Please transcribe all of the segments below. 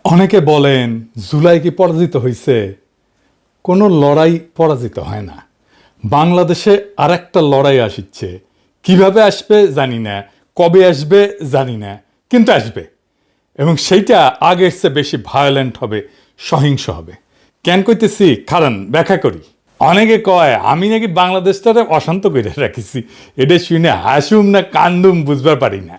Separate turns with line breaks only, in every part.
অনেকে বলেন জুলাই কি পরাজিত হয়েছে? কোনো লড়াই পরাজিত হয় না। বাংলাদেশে আরেকটা লড়াই আসছে, কিভাবে আসবে জানি না, কবে আসবে জানি না, কিন্তু আসবে এবং সেইটা আগের চেয়ে বেশি ভায়োলেন্ট হবে, সহিংস হবে। কেন কইতেছি কারণ ব্যাখ্যা করি। অনেকে কয় আমি নাকি বাংলাদেশটারে অশান্ত করে রাখিছি, এটা শুনে হাসুম না কান্দুম বুঝবার পারি না।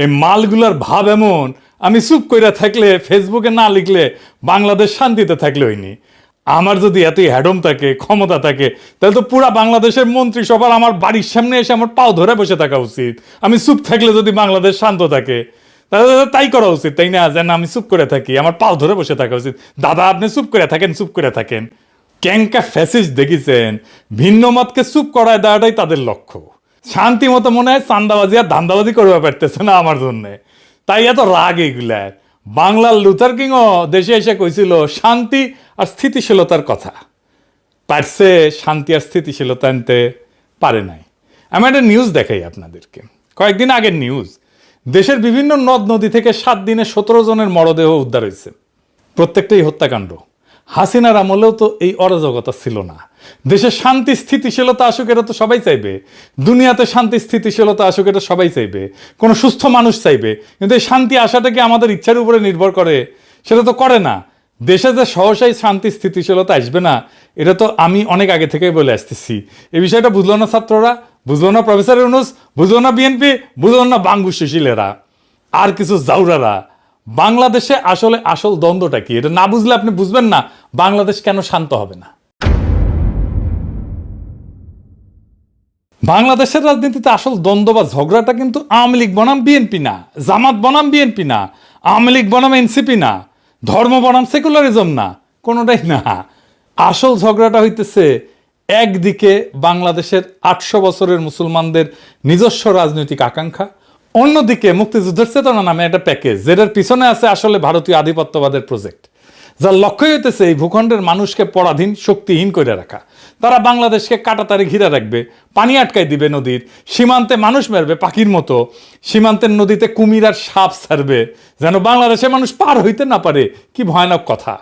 এই মালগুলার ভাব এমন, আমি চুপ করে থাকলে, ফেসবুকে না লিখলে বাংলাদেশ শান্তিতে থাকলে হয়নি। আমার যদি এতই হ্যাডম থাকে, ক্ষমতা থাকে, তাহলে তো পুরা বাংলাদেশের মন্ত্রিসভার আমার বাড়ির সামনে এসে আমার পাও ধরে বসে থাকা উচিত। আমি চুপ থাকলে যদি বাংলাদেশ শান্ত থাকে, তাহলে তাই করা উচিত, তাই না? যেন আমি চুপ করে থাকি, আমার পাও ধরে বসে থাকা উচিত। দাদা আপনি চুপ করে থাকেন, চুপ করে থাকেন। ক্যাঙ্কা ফ্যাসিস্ট দেখেছেন, ভিন্ন মতকে চুপ করায় দেওয়াটাই তাদের লক্ষ্য। শান্তি মতো মনে হয় চান্দাবাজি আর ধান্দাবাজি করতে পারতেছে না আমার জন্যে, তাই এত রাগ এইগুলার। বাংলার লুথার কিংও দেশে এসে কইছিল শান্তি আর স্থিতিশীলতার কথা, পারছে শান্তি আর স্থিতিশীলতা আনতে পারে নাই। আমি একটা নিউজ দেখাই আপনাদেরকে, কয়েকদিন আগের নিউজ। দেশের বিভিন্ন নদ নদী থেকে 7 দিনে 17 জনের মরদেহ উদ্ধার হয়েছে, প্রত্যেকটাই হত্যাকাণ্ড। হাসিনার আমলেও তো এই অরাজকতা ছিল না। দেশে শান্তি স্থিতিশীলতা আসুক, এটা তো সবাই চাইবে। দুনিয়াতে শান্তি স্থিতিশীলতা আসুক, এটা সবাই চাইবে, কোনো সুস্থ মানুষ চাইবে। কিন্তু এই শান্তি আসাটা কি আমাদের ইচ্ছার উপরে নির্ভর করে? সেটা তো করে না। দেশে যে সহসাই শান্তি স্থিতিশীলতা আসবে না, এটা তো আমি অনেক আগে থেকেই বলে আসতেছি। এই বিষয়টা বুঝলো না ছাত্ররা, বুঝলো না প্রফেসর ইউনূস, বুঝলো না বিএনপি, বুঝলো না বাঙ্গু সুশীলেরা আর কিছু জাউরারা। বাংলাদেশে আসলে আসল দ্বন্দ্বটা কি, এটা না বুঝলে আপনি বুঝবেন না বাংলাদেশ কেন শান্ত হবে না। বাংলাদেশের রাজনীতিতে আসল দ্বন্দ্ব বা ঝগড়াটা কিন্তু আওয়ামী লীগ বনাম বিএনপি না, জামাত বনাম বিএনপি না, আওয়ামী লীগ বনাম এনসিপি না, ধর্ম বনাম সেকুলারিজম না, কোনোটাই না। আসল ঝগড়াটা হইতেছে একদিকে বাংলাদেশের 800 বছরের মুসলমানদের নিজস্ব রাজনৈতিক আকাঙ্ক্ষা, অন্যদিকে মুক্তিযুদ্ধের চেতনা নামে একটা প্যাকেজ, যেটার পিছনে আছে আসলে ভারতীয় আধিপত্যবাদের প্রজেক্ট, যার লক্ষ্যই হইতেছে এই ভূখণ্ডের মানুষকে পরাধীন, শক্তিহীন করে রাখা। তারা বাংলাদেশকে কাটাতারে ঘিরে রাখবে, পানি আটকায় দিবে নদীর, সীমান্তে মানুষ মারবে পাখির মতো, সীমান্তের নদীতে কুমির আর সাপ ছাড়বে যেন বাংলাদেশের মানুষ পার হইতে না পারে। কি ভয়ানক কথা!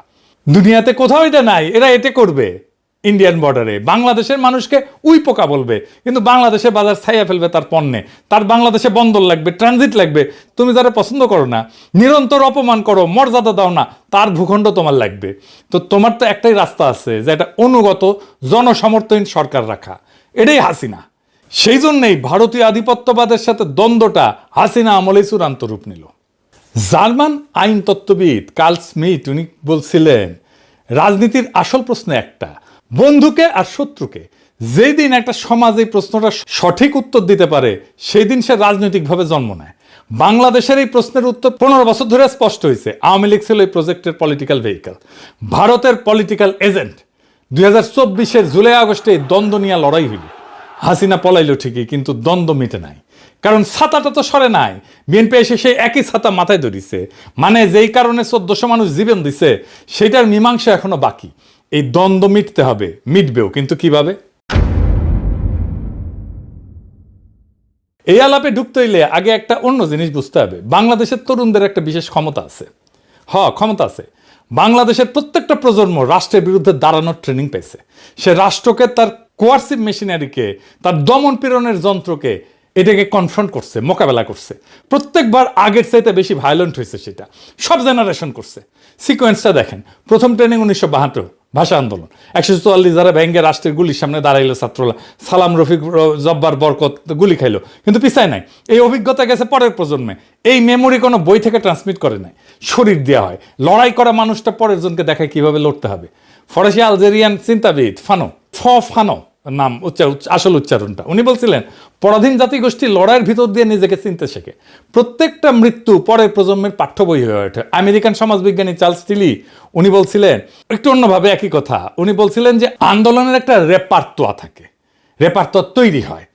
দুনিয়াতে কোথাও এটা নাই। এরা এতে করবে ইন্ডিয়ান বর্ডারে, বাংলাদেশের মানুষকে উই পোকা বলবে, কিন্তু বাংলাদেশে বাজার ছাইয়া ফেলবে তার পণ্যে। তার বাংলাদেশে বন্দর লাগবে, ট্রানজিট লাগবে। তুমি যারা পছন্দ করো না, নিরন্তর অপমান করো, মর্যাদা দাও না, তার ভূখণ্ড তোমার লাগবে। তো তোমার তো একটাই রাস্তা আছে, যে এটা অনুগত জনসমর্থনহীন সরকার রাখা। এটাই হাসিনা। সেই জন্যই ভারতীয় আধিপত্যবাদের সাথে দ্বন্দ্বটা হাসিনা আমলেই চূড়ান্ত রূপ নিল। জার্মান আইন তত্ত্ববিদ কার্ল স্মিথ উনি বলছিলেন, রাজনীতির আসল প্রশ্ন একটা, বন্ধুকে আর শত্রুকে। যেই দিন একটা সমাজ এই প্রশ্নটা সঠিক উত্তর দিতে পারে, সেই দিন সে রাজনৈতিকভাবে জন্ম নেয়। বাংলাদেশের এই প্রশ্নের উত্তর 15 বছর ধরে স্পষ্ট হয়েছে। আওয়ামী লীগ ছিল এই প্রজেক্টের পলিটিক্যাল ভেহিকল, ভারতের পলিটিক্যাল এজেন্ট। 2024-এর জুলাই আগস্টে দ্বন্দ্ব নিয়ে লড়াই হইল। হাসিনা পলাইল ঠিকই, কিন্তু দ্বন্দ্ব মিটে নাই, কারণ ছাতাটা তো সরে নাই। বিএনপি এসে সেই একই ছাতা মাথায় ধরিছে, মানে যেই কারণে 1400 মানুষ জীবন দিছে, সেটার মীমাংসা এখনো বাকি। এই দ্বন্দ্ব মিটতে হবে, মিটবেও, কিন্তু কিভাবে? এই আলাপে ঢুকতে হইলে আগে একটা অন্য জিনিস বুঝতে হবে। বাংলাদেশের তরুণদের একটা বিশেষ ক্ষমতা আছে। ক্ষমতা আছে। বাংলাদেশের প্রত্যেকটা প্রজন্ম রাষ্ট্রের বিরুদ্ধে দাঁড়ানোর ট্রেনিং পেয়েছে। সে রাষ্ট্রকে, তার কোয়ার্সিভ মেশিনারিকে, তার দমন পীড়নের যন্ত্রকে, এটাকে কনফ্রন্ট করছে, মোকাবেলা করছে। প্রত্যেকবার আগের চাইতে বেশি ভায়োলেন্ট হয়েছে, সেটা সব জেনারেশন করছে। সিকোয়েন্সটা দেখেন। প্রথম ট্রেনিং 1972, ভাষা আন্দোলন। 144 যারা ভেঙ্গে রাষ্ট্রের গুলির সামনে দাঁড়াইলো ছাত্ররা, সালাম, রফিক, জব্বার, বরকত গুলি খাইলো, কিন্তু পিছায় নাই। এই অভিজ্ঞতা গেছে পরের প্রজন্মে। এই মেমোরি কোনো বই থেকে ট্রান্সমিট করে নাই, শরীর দেওয়া হয়। লড়াই করা মানুষটা পরের জনকে দেখায় কিভাবে লড়তে হবে। ফরাসি আলজেরিয়ান চিন্তাবিদ ফানো নাম আসল উচ্চারণটা, উনি বলছিলেন, পরাধীন জাতিগোষ্ঠী লড়াইয়ের ভিতর দিয়ে নিজেকে চিনতে শেখে। প্রত্যেকটা মৃত্যু পরের প্রজন্মের পাঠ্য বই হয়ে ওঠে। আমেরিকান সমাজবিজ্ঞানী চার্লস টিলি উনি বলছিলেন একটু অন্যভাবে একই কথা। উনি বলছিলেন যে আন্দোলনের একটা রেপার্তোয়া থাকে, রেপার্তোয়া তৈরি হয়।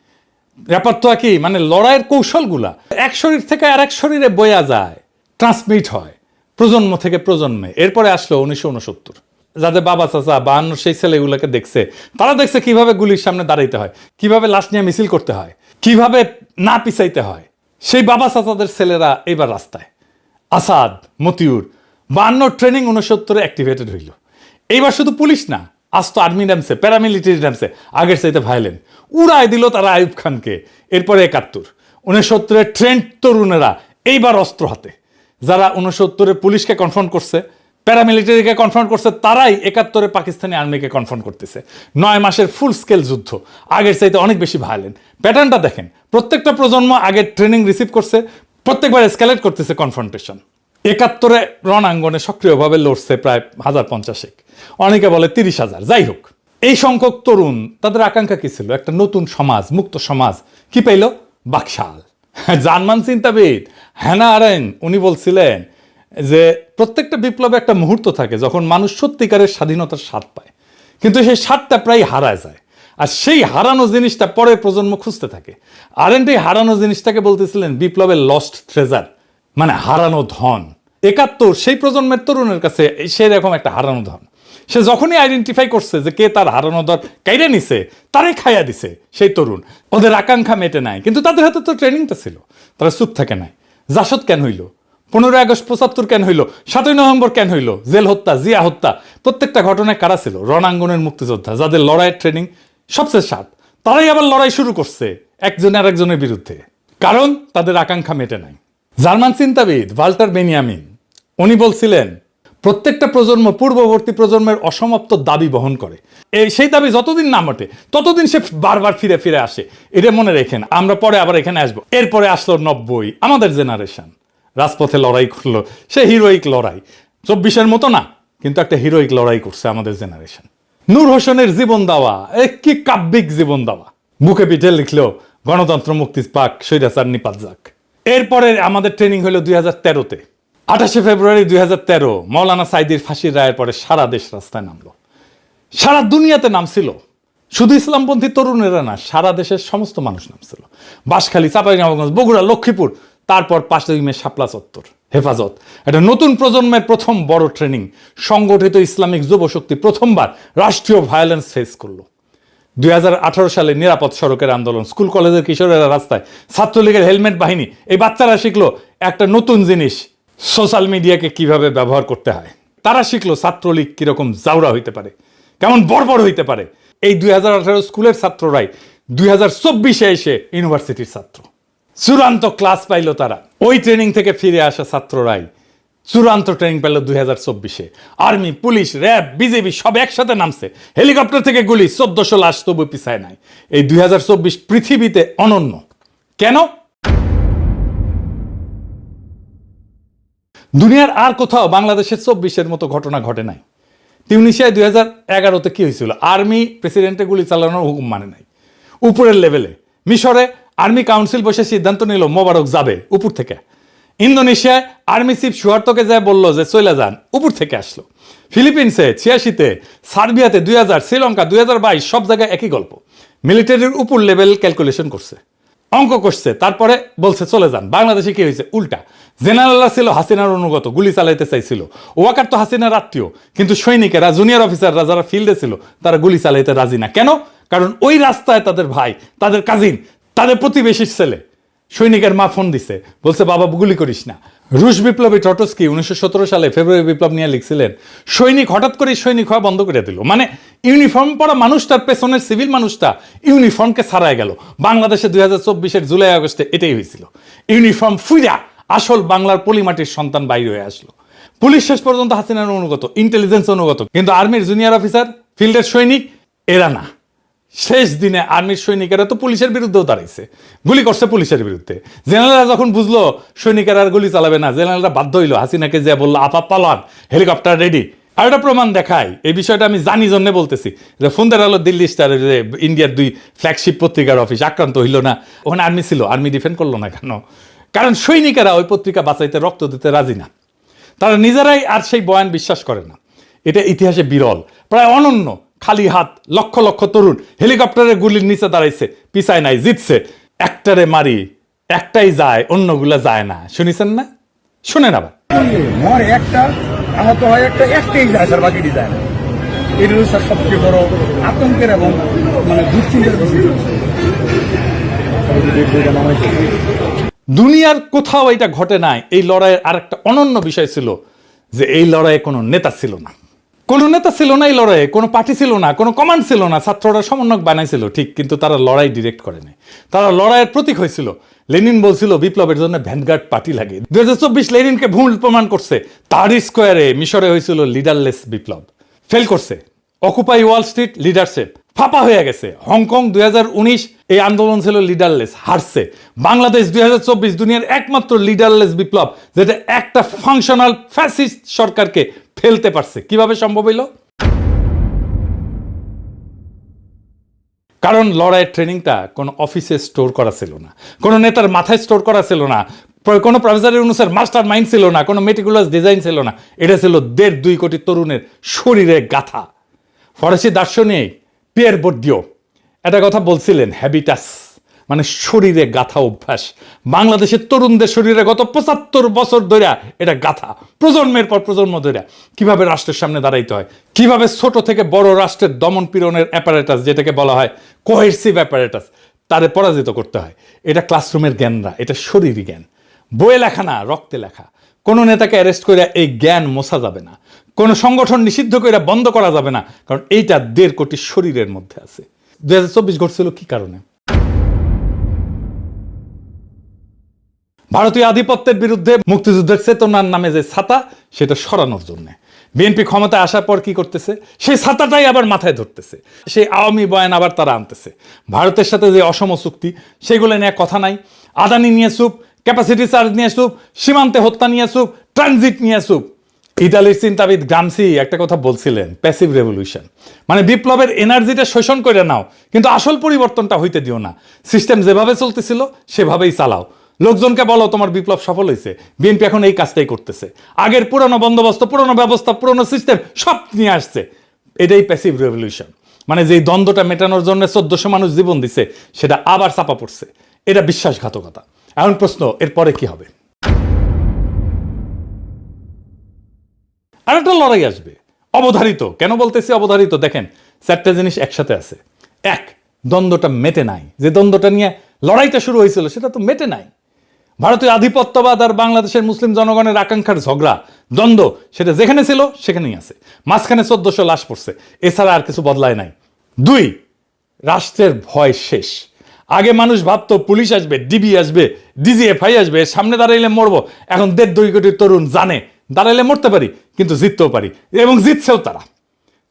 রেপার্তোয়া কি মানে? লড়াইয়ের কৌশলগুলা এক শরীর থেকে আর এক শরীরে বয়া যায়, ট্রান্সমিট হয় প্রজন্ম থেকে প্রজন্মে। এরপরে আসলো 1969, যাদের বাবা চাচা 52 সেই ছেলেগুলোকে দেখছে, তারা দেখছে কিভাবে গুলির সামনে দাঁড়াইতে হয়, কিভাবে লাশ নিয়ে মিছিল করতে হয়, কিভাবে না পিছাইতে হয়। সেই বাবা চাচাদের ছেলেরা এবার রাস্তায়। আসাদ, মতিউর, 52 ট্রেনিং 69 অ্যাক্টিভেটেড হইল। এইবার শুধু পুলিশ না, আজ তো আর্মি নামছে, প্যারামিলিটারি নামছে, আগের চাইতে ভায়োলেন্ট। উড়াই দিল তারা আইয়ুব খানকে। এরপরে 71 69 ট্রেন্ড তরুণেরা এইবার অস্ত্র হাতে। যারা 69 পুলিশকে কনফ্রন্ট করছে, প্যারামিলিটারিকে কনফ্রন্ট করছে, তারাই 71 পাকিস্তানি আর্মিকে কনফ্রন্ট করতেছে। 9 মাসের ফুল স্কেল যুদ্ধ, আগের চাইতে অনেক বেশি ভায়োলেন্ট। প্যাটার্নটা দেখেন, প্রত্যেকটা প্রজন্ম আগের ট্রেনিং রিসিভ করছে, প্রত্যেকবার এসকেলেট করতেছে কনফ্রন্টেশন। 71 রণাঙ্গনে সক্রিয়ভাবে লড়ছে প্রায় 1050, অনেকে বলে 30,000। যাই হোক, এই সংখ্যক তরুণ, তাদের আকাঙ্ক্ষা কি ছিল? একটা নতুন সমাজ, মুক্ত সমাজ। কি পাইল? বাকশাল। জার্মান চিন্তাবিদ হ্যানা আরেন্ট উনি বলছিলেন যে প্রত্যেকটা বিপ্লবে একটা মুহূর্ত থাকে যখন মানুষ সত্যিকারের স্বাধীনতার স্বাদ পায়, কিন্তু সেই স্বাদটা প্রায় হারায় যায়। আর সেই হারানো জিনিসটা পরের প্রজন্ম খুঁজতে থাকে। আরেন্ট এই হারানো জিনিসটাকে বলতেছিলেন বিপ্লবের লস্ট ট্রেজার, মানে হারানো ধন। 71 সেই প্রজন্মের তরুণের কাছে সেই রকম একটা হারানো ধন। সে যখনই আইডেন্টিফাই করছে যে কে তার হারানো ধন কাইরে নিছে, তারাই খাইয়া দিছে সেই তরুণ। ওদের আকাঙ্ক্ষা মেটে নাই, কিন্তু তাদের হাতে তো ট্রেনিংটা ছিল, তারা চুপ থাকে নাই। জাসদ কেন হইল? 15 আগস্ট 75 কেন হইল? 7 নভেম্বর কেন হইল? জেল হত্যা, জিয়া হত্যা, প্রত্যেকটা ঘটনায় কারা ছিল? রণাঙ্গনের মুক্তিযোদ্ধা, যাদের লড়াইয়ের ট্রেনিং সবচেয়ে সাত। তারাই আবার লড়াই শুরু করছে একজন আর একজনের বিরুদ্ধে, কারণ তাদের আকাঙ্ক্ষা মেটে নাই। জার্মান চিন্তাবিদ ভাল্টার বেনিয়ামিন উনি বলছিলেন প্রত্যেকটা প্রজন্ম পূর্ববর্তী প্রজন্মের অসমাপ্ত দাবি বহন করে। সেই দাবি যতদিন না মটে ততদিন সে বারবার ফিরে ফিরে আসে। এটা মনে রেখেন, আমরা পরে আবার এখানে আসবো। এরপরে আসলো 90, আমাদের জেনারেশন রাজপথে লড়াই করলো, সে হিরোইক লড়াই। 24-এর মতো না, কিন্তু একটা হিরোইক লড়াই করছে আমাদের জেনারেশন। নূর হোসেনের জীবন দেওয়া, কি কাব্যিক জীবন দেওয়া, বুকে পিঠে লিখলো গণতন্ত্র মুক্তি পাক, স্বৈরাচার নিপাত যাক। এরপরে আমাদের ট্রেনিং হলো 2013-তে। 28 ফেব্রুয়ারি 2013 মৌলানা সাইদির ফাঁসির রায়ের পরে সারা দেশ রাস্তায় নামলো, সারা দুনিয়াতে নামছিল। শুধু ইসলামপন্থী তরুণেরা না, সারা দেশের সমস্ত মানুষ নামছিল। বাঁশখালী, চাঁপাইনবাবগঞ্জ, বগুড়া, লক্ষ্মীপুর, তারপর 5 মে শাপলা চত্বর। হেফাজত, একটা নতুন প্রজন্মের প্রথম বড় ট্রেনিং। সংগঠিত ইসলামিক যুবশক্তি প্রথমবার রাষ্ট্রীয় ভায়োলেন্স ফেস করলো। 2018 সালে নিরাপদ সড়কের আন্দোলন, স্কুল কলেজের কিশোরেরা রাস্তায়, ছাত্রলীগের হেলমেট বাহিনী, এই বাচ্চারা শিখলো একটা নতুন জিনিস, সোশ্যাল মিডিয়াকে কিভাবে ব্যবহার করতে হয়। তারা শিখলো ছাত্রলীগ কিরকম জাউরা হইতে পারে, কেমন বর্বর হইতে পারে। এই 2018 স্কুলের ছাত্ররাই 2024-এ এসে ইউনিভার্সিটির ছাত্র। চূড়ান্ত ক্লাস পাইল তারা। ওই ট্রেনিং থেকে ফিরে আসা ছাত্ররাই চূড়ান্ত ট্রেনিং পেল 2024-এ। আর্মি, পুলিশ, র্যাব, বিজেপি সব একসাথে নামছে। হেলিকপ্টার থেকে গুলি, 1400 লাশ তবু পিছায় নাই। এই 2024 পৃথিবীতে অনন্য। কেন? দুনিয়ার আর কোথাও বাংলাদেশের 24-এর মতো ঘটনা ঘটে নাই। টিউনিশিয়ায় 2011-তে কি হয়েছিল? আর্মি প্রেসিডেন্টের গুলি চালানোর হুকুম মানে নাই, উপরের লেভেলে। মিশরে আর্মি কাউন্সিল বসে সিদ্ধান্ত নিল মোবারক যাবে, উপর থেকে। ইন্দোনেশিয়ায় আর্মি চিফ সুহার্তোকে যায় বলল যে চলে যান, উপর থেকে আসলো। ফিলিপিন্সে 86-তে, সার্বিয়াতে 2000, শ্রীলঙ্কা 2022, সব জায়গায় একই গল্প। মিলিটারির উপর লেভেল ক্যালকুলেশন করছে, অঙ্ক করছে, তারপরে বলছে চলে যান। বাংলাদেশে কি হয়েছে? উল্টা। জেনারেলরা ছিল হাসিনার অনুগত, গুলি চালাইতে চাইছিল। ওয়াকার তো হাসিনার আত্মীয়, কিন্তু সৈনিকেরা, জুনিয়র অফিসাররা যারা ফিল্ডে ছিল, তারা গুলি চালাইতে রাজি না। কেন? কারণ ওই রাস্তায় তাদের ভাই, তাদের কাজিন, তাদের প্রতিবেশীর ছেলে, সৈনিকের মা ফোন দিছে, বলছে বাবা গুলি করিস না। রুশ বিপ্লবী ট্রটস্কি 1917 সালে ফেব্রুয়ারি বিপ্লব নিয়ে লিখছিলেন, সৈনিক হঠাৎ করে সৈনিক হওয়া বন্ধ করে দিল। মানে ইউনিফর্ম পরা মানুষটার পেছনের সিভিল মানুষটা ইউনিফর্মকে ছাড়াই গেল। বাংলাদেশে 2024-এর জুলাই আগস্টে এটাই হয়েছিল। ইউনিফর্ম ফুইরা আসল বাংলার পলিমাটির সন্তান বাইরে হয়ে আসলো। পুলিশ শেষ পর্যন্ত হাসিনার অনুগত, ইন্টেলিজেন্স অনুগত, কিন্তু আর্মির জুনিয়র অফিসার, ফিল্ডের সৈনিক এরা না। শেষ দিনে আর্মির সৈনিকেরা তো পুলিশের বিরুদ্ধেও দাঁড়াইছে, গুলি করছে পুলিশের বিরুদ্ধে। জেনারেলরা যখন বুঝলো সৈনিকেরা আর গুলি চালাবে না, জেনারেলরা বাধ্য হইলো, হাসিনাকে যে বললো আপা পালান, হেলিকপ্টার রেডি। আর একটা প্রমাণ দেখায়, এই বিষয়টা আমি জানি জন্য বলতেছি, যে ফোনদের আলো দিল্লি স্টার, যে ইন্ডিয়ার 2 ফ্ল্যাগশিপ পত্রিকার অফিস আক্রান্ত হইল না, ওখানে আর্মি ছিল, আর্মি ডিফেন্ড করলো না কেন? কারণ সৈনিকেরা ওই পত্রিকা বাঁচাইতে, রক্ত দিতে রাজি না। তারা নিজেরাই আর সেই বয়ান বিশ্বাস করে না। এটা ইতিহাসে বিরল, প্রায় অনন্য। খালি হাত লক্ষ লক্ষ তরুণ হেলিকপ্টারের গুলির নিচে দাঁড়াইছে, পিছায় নাই, জিতছে। একটারে মারি, একটাই যায়, অন্যগুলা যায় না। শুনিছেন না? শুনেন আবার।
মরে একটা, আহত হয় একটা, একটাই যায় স্যার, বাকিটি যায় না। এটা হচ্ছে স্যার সবচেয়ে বড় আতঙ্কের এবং মানে দুশ্চিন্তার বিষয়।
দুনিয়ার কোথাও এটা ঘটে নাই। এই লড়াইয়ের আরেকটা অনন্য বিষয় ছিল যে এই লড়াইয়ে কোনো নেতা ছিল না, কোনো নেতা ছিল না এই লড়াইয়ে, কোনো পার্টি ছিল না, কোনো কমান্ড ছিল না। ছাত্ররা সমন্বয়ক বানাইছিল ঠিক, কিন্তু তারা লড়াই ডিরেক্ট করেনি, তারা লড়াইয়ের প্রতীক হয়েছিল। লেনিন বলছিল বিপ্লবের জন্য ভ্যানগার্ড পার্টি লাগে। 2024 লেনিনকে ভুল প্রমাণ করছে। tahrir স্কোয়ারে মিশরে হয়েছিল লিডারলেস বিপ্লব, ফেল করছে। অকুপাই ওয়াল স্ট্রিট লিডারশিপ ফাঁপা হয়ে গেছে। হংকং 2019 এই আন্দোলন ছিল লিডারলেস, হারছে। বাংলাদেশ 2024 দুনিয়ার একমাত্র লিডারলেস বিপ্লব যেটা একটা ফাংশনাল ফ্যাসিস্ট সরকারকে ফেলতে পারছে। কিভাবে সম্ভব হইল? কারণ লড়াইয়ের ট্রেনিংটা কোনো অফিসে স্টোর করা ছিল না, কোনো নেতার মাথায় স্টোর করা ছিল না, কোনো প্রফেসর ইউনূসের মাস্টার মাইন্ড ছিল না, কোনো মেটিকুলাস ডিজাইন ছিল না। এটা ছিল 1.5-2 কোটি তরুণের শরীরে গাথা। ফরাসি দার্শনিক পিয়ের বোর্দিও একটা কথা বলছিলেন, হ্যাবিটাস মানে শরীরে গাথা অভ্যাস। বাংলাদেশের তরুণদের শরীরে গত 75 বছর ধরে এটা গাথা, প্রজন্মের পর প্রজন্ম ধরে কিভাবে রাষ্ট্রের সামনে দাঁড়াইতে হয়, কিভাবে ছোট থেকে বড় রাষ্ট্রের দমন পীড়নের অ্যাপারেটাস, যেটাকে বলা হয় কোহেসিভ অ্যাপারেটাস, তারে পরাজিত করতে হয়। এটা ক্লাসরুমের জ্ঞান না, এটা শরীরী জ্ঞান, বইয়ে লেখা না, রক্তে লেখা। কোনো নেতাকে অ্যারেস্ট করে এই জ্ঞান মোছা যাবে না, কোনো সংগঠন নিষিদ্ধ করে বন্ধ করা যাবে না, কারণ এইটা 1.5 কোটি শরীরের মধ্যে আছে। 2024 ঘটছিল কি কারণে? ভারতীয় আধিপত্যের বিরুদ্ধে মুক্তিযুদ্ধের চেতনার নামে যে ছাতা, সেটা সরানোর জন্য বিএনপি ক্ষমতায় আসার পর কি করতেছে, সেই ছাতাটাই আবার মাথায় ধরতেছে, সেই আওয়ামী বয়ান আবার তারা আনতেছে। ভারতের সাথে যে অসম চুক্তি, সেগুলো নিয়ে কথা নাই। আদানি নিয়ে চুপ, ক্যাপাসিটি চার্জ নিয়ে চুপ, সীমান্তে হত্যা নিয়ে চুপ, ট্রানজিট নিয়ে চুপ। ইতালির চিন্তাবিদ গ্রামসি একটা কথা বলছিলেন, প্যাসিভ রেভলিউশন মানে বিপ্লবের এনার্জিটা শোষণ করে নাও, কিন্তু আসল পরিবর্তনটা হইতে দিও না। সিস্টেম যেভাবে চলতেছিল সেভাবেই চালাও। লোকজনকে বলো তোমার বিপ্লব সফল হয়েছে। বিএনপি এখন এই কাজটাই করতেছে। আগের পুরনো বন্দোবস্ত, পুরনো ব্যবস্থা, পুরনো সিস্টেম সব নিয়ে আসছে। এটাই প্যাসিভ রেভলিউশন মানে যেই দ্বন্দ্বটা মেটানোর জন্য 1400 মানুষ জীবন দিছে, সেটা আবার চাপা পড়ছে। এটা বিশ্বাসঘাতকতা। এখন প্রশ্ন, এরপরে কি হবে? আর একটা লড়াই আসবে, অবধারিত। কেন বলতেছি অবধারিত? দেখেন, 4টা জিনিস একসাথে আছে। এক, দ্বন্দ্বটা মেটে নাই। যে দ্বন্দ্বটা নিয়ে লড়াইটা শুরু হয়েছিল সেটা তো মেটে নাই। ভারতীয় আধিপত্যবাদ আর বাংলাদেশের মুসলিম জনগণের আকাঙ্ক্ষার ঝগড়া, দ্বন্দ্ব, সেটা যেখানে ছিল সেখানেই আছে। মাঝখানে 1400 লাশ পড়ছে, এছাড়া আর কিছু বদলায় নাই। 2, রাষ্ট্রের ভয় শেষ। আগে মানুষ ভাবতো পুলিশ আসবে, ডিবি আসবে, ডিজিএফআই আসবে, সামনে দাঁড়াইলে মরবো। এখন 1.5-2 কোটি তরুণ জানে দাঁড়াইলে মরতে পারি, কিন্তু জিততেও পারি, এবং জিতছেও তারা।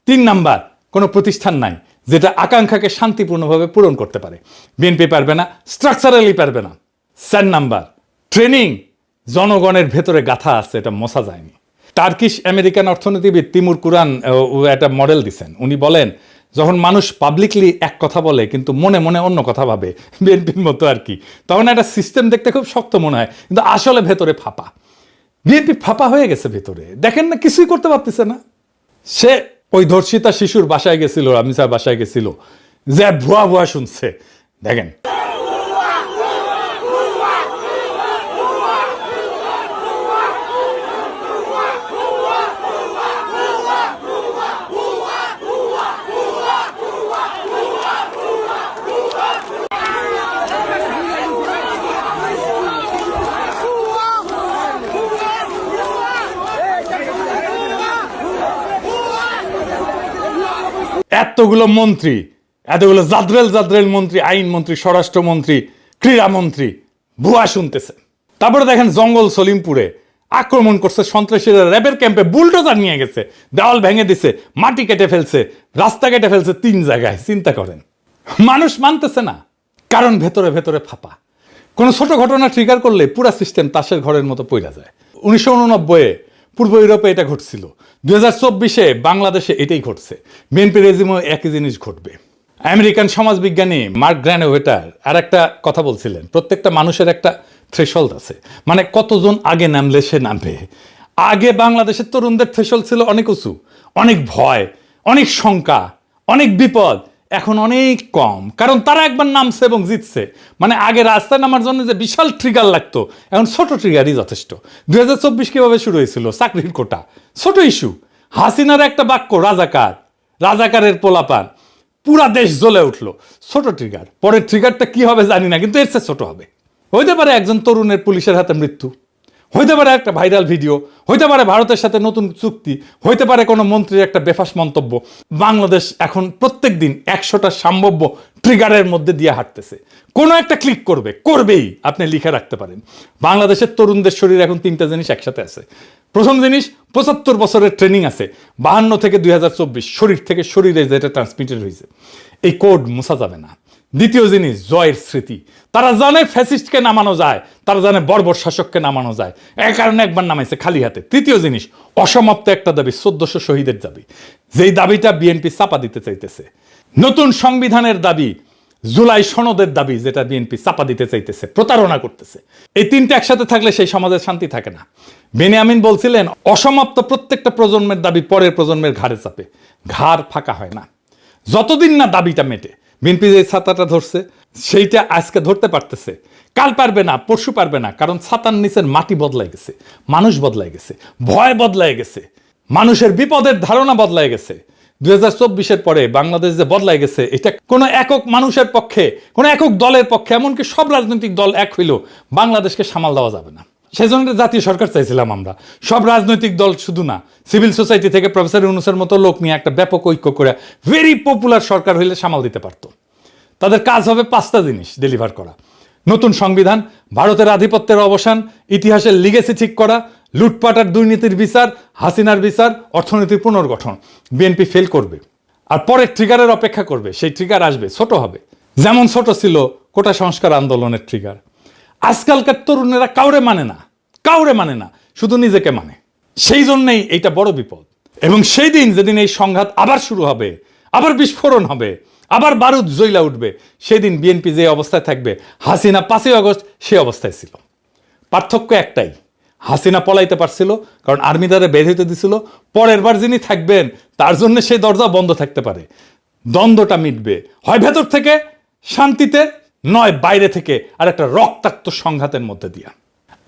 3 নাম্বার, কোনো প্রতিষ্ঠান নাই যেটা আকাঙ্ক্ষাকে শান্তিপূর্ণভাবে পূরণ করতে পারে। বিএনপি পারবে না, স্ট্রাকচারালি পারবে না। 4 নাম্বার, ট্রেনিং জনগণের ভেতরে গাথা আছে, এটা মোছা যায়নি। টার্কিশ আমেরিকান অর্থনীতিবিদ তিমুর কুরান একটা মডেল দিচ্ছেন। উনি বলেন, যখন মানুষ পাবলিকলি এক কথা বলে কিন্তু মনে মনে অন্য কথা ভাবে, বিএনপির মতো আর কি, তখন একটা সিস্টেম দেখতে খুব শক্ত মনে হয়, কিন্তু আসলে ভেতরে ফাঁপা। বিএনপি ফাঁপা হয়ে গেছে ভেতরে, দেখেন না, কিছুই করতে পারতেছে না। সে ওই ধর্ষিতা শিশুর বাসায় গেছিল, রামিসার বাসায় গেছিল, যে ভুয়া ভুয়া শুনছে। দেখেন, এতগুলো মন্ত্রী, এতগুলো জাদ্রেল মন্ত্রী, আইন মন্ত্রী, স্বরাষ্ট্রমন্ত্রী, ক্রীড়ামন্ত্রী ভুয়া শুনতেছে। তারপরে দেখেন জঙ্গল সলিমপুরে আক্রমণ করছে সন্ত্রাসীরা, র্যাবের ক্যাম্পে বুলডোজার নিয়ে গেছে, দেওয়াল ভেঙে দিছে, মাটি কেটে ফেলছে, রাস্তা কেটে ফেলছে 3 জায়গায়। চিন্তা করেন, মানুষ মানতেছে না, কারণ ভেতরে ভেতরে ফাঁপা। কোনো ছোট ঘটনা ট্রিগার করলে পুরা সিস্টেম তাসের ঘরের মতো পইরা যায়। 1989-এ পূর্ব ইউরোপে এটা ঘটছিল, 2024-এ বাংলাদেশে এটাই ঘটছে। বিএনপি রেজিমও একই জিনিস ঘটবে। আমেরিকান সমাজবিজ্ঞানী মার্ক গ্র্যানোভেটার আর একটা কথা বলছিলেন, প্রত্যেকটা মানুষের একটা থ্রেশহোল্ড আছে, মানে কতজন আগে নামলে সে নামবে। আগে বাংলাদেশের তরুণদের থ্রেশহোল্ড ছিল অনেক উঁচু, অনেক ভয়, অনেক শঙ্কা, অনেক বিপদ। এখন অনেক কম, কারণ তারা একবার নামছে এবং জিতছে। মানে আগে রাস্তায় নামার জন্য যে বিশাল ট্রিগার লাগতো, এখন ছোট ট্রিগারই যথেষ্ট। 2024 কিভাবে শুরু হয়েছিল? চাকরির কোটা, ছোট ইস্যু। হাসিনার একটা বাক্য, রাজাকার, রাজাকারের পোলাপান, পুরা দেশ জ্বলে উঠলো, ছোট ট্রিগার। পরের ট্রিগারটা কি হবে জানি না, কিন্তু এর চেয়ে ছোট হবে। হইতে পারে একজন তরুণের পুলিশের হাতে মৃত্যু, হইতে পারে একটা ভাইরাল ভিডিও, হইতে পারে ভারতের সাথে নতুন চুক্তি, হইতে পারে কোনো মন্ত্রীর একটা বেফাস মন্তব্য। বাংলাদেশ এখন প্রত্যেক দিন 100টা সম্ভাব্য ট্রিগারের মধ্যে দিয়ে হাঁটতেছে। কোনো একটা ক্লিক করবেই, আপনি লিখে রাখতে পারেন। বাংলাদেশের তরুণদের শরীরে এখন 3টা জিনিস একসাথে আছে। প্রথম জিনিস, 75 বছরের ট্রেনিং আছে, 52 থেকে 2024 শরীর থেকে শরীরে যেটা ট্রান্সমিটেড হয়েছে, এই কোড মুছা যাবে না। দ্বিতীয় জিনিস, জয়ের স্মৃতি। তারা জানে ফ্যাসিস্টকে নামানো যায়, তারা জানে বর্বর শাসককে নামানো যায়, এই কারণে একবার নামাইছে খালি হাতে। তৃতীয় জিনিস, অসমাপ্ত একটা দাবি, 1400 শহীদের দাবি, যেই দাবিটা বিএনপি চাপা দিতে চাইতেছে। নতুন সংবিধানের দাবি, জুলাই সনদের দাবি, যেটা বিএনপি চাপা দিতে চাইতেছে, প্রতারণা করতেছে। এই তিনটা একসাথে থাকলে সেই সমাজের শান্তি থাকে না। বেনিয়ামিন বলছিলেন, অসমাপ্ত প্রত্যেকটা প্রজন্মের দাবি পরের প্রজন্মের ঘাড়ে চাপে, ঘাড় ফাঁকা হয় না যতদিন না দাবিটা মেটে। বিএনপি যে ছাতাটা ধরছে সেইটা আজকে ধরতে পারতেছে, কাল পারবে না, পরশু পারবে না, কারণ ছাতার নিচের মাটি বদলাই গেছে, মানুষ বদলাই গেছে, ভয় বদলাই গেছে, মানুষের বিপদের ধারণা বদলাই গেছে। 2024-এর পরে বাংলাদেশ যে বদলাই গেছে, এটা কোনো একক মানুষের পক্ষে, কোনো একক দলের পক্ষে, এমনকি সব রাজনৈতিক দল এক হইলেও বাংলাদেশকে সামাল দেওয়া যাবে না। সেই জন্য জাতীয় সরকার চাইছিলাম আমরা, সব রাজনৈতিক দল শুধু না, সিভিল সোসাইটি থেকে প্রফেসর ইউনূসের মতো লোক নিয়ে একটা ব্যাপক ঐক্য করে ভেরি পপুলার সরকার হইলে সামাল দিতে পারতো। তাদের কাজ হবে 5টা জিনিস ডেলিভার করা: নতুন সংবিধান, ভারতের আধিপত্যের অবসান, ইতিহাসের লিগেসি ঠিক করা, লুটপাট আর দুর্নীতির বিচার, হাসিনার বিচার, অর্থনীতির পুনর্গঠন। বিএনপি ফেল করবে আর পরে ট্রিগারের অপেক্ষা করবে। সেই ট্রিগার আসবে, ছোট হবে, যেমন ছোট ছিল কোটা সংস্কার আন্দোলনের ট্রিগার। আজকালকার তরুণেরা কাউরে মানে না, শুধু নিজেকে মানে। সেই জন্যই এইটা বড় বিপদ। এবং সেই দিন যেদিন এই সংঘাত আবার শুরু হবে, আবার বিস্ফোরণ হবে, আবার বারুদ জ্বলা উঠবে, সেদিন বিএনপি যে অবস্থায় থাকবে, হাসিনা 5ই আগস্ট সে অবস্থায় ছিল। পার্থক্য একটাই, হাসিনা পলাইতে পারছিল কারণ আর্মি দ্বারা বের হইতে দিছিল। পরের বার যিনি থাকবেন তার জন্য সেই দরজা বন্ধ থাকতে পারে। দ্বন্দ্বটা মিটবে হয় ভেতর থেকে শান্তিতে, নয় বাইরে থেকে আর একটা রক্তাক্ত সংঘাতের মধ্যে দিয়া।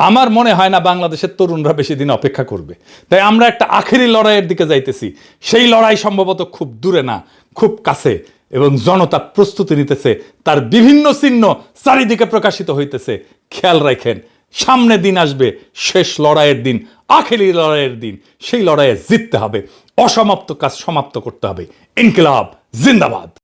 আমার মনে হয় না বাংলাদেশের তরুণরা বেশি দিন অপেক্ষা করবে। তাই আমরা একটা আখেরি লড়াইয়ের দিকে যাইতেছি। সেই লড়াই সম্ভবত খুব দূরে না, খুব কাছে, এবং জনতা প্রস্তুতি নিতেছে, তার বিভিন্ন চিহ্ন চারিদিকে প্রকাশিত হইতেছে। খেয়াল রাখেন, সামনে দিন আসবে, শেষ লড়াইয়ের দিন, আখেরি লড়াইয়ের দিন। সেই লড়াইয়ে জিততে হবে, অসমাপ্ত কাজ সমাপ্ত করতে হবে। ইনকিলাব জিন্দাবাদ।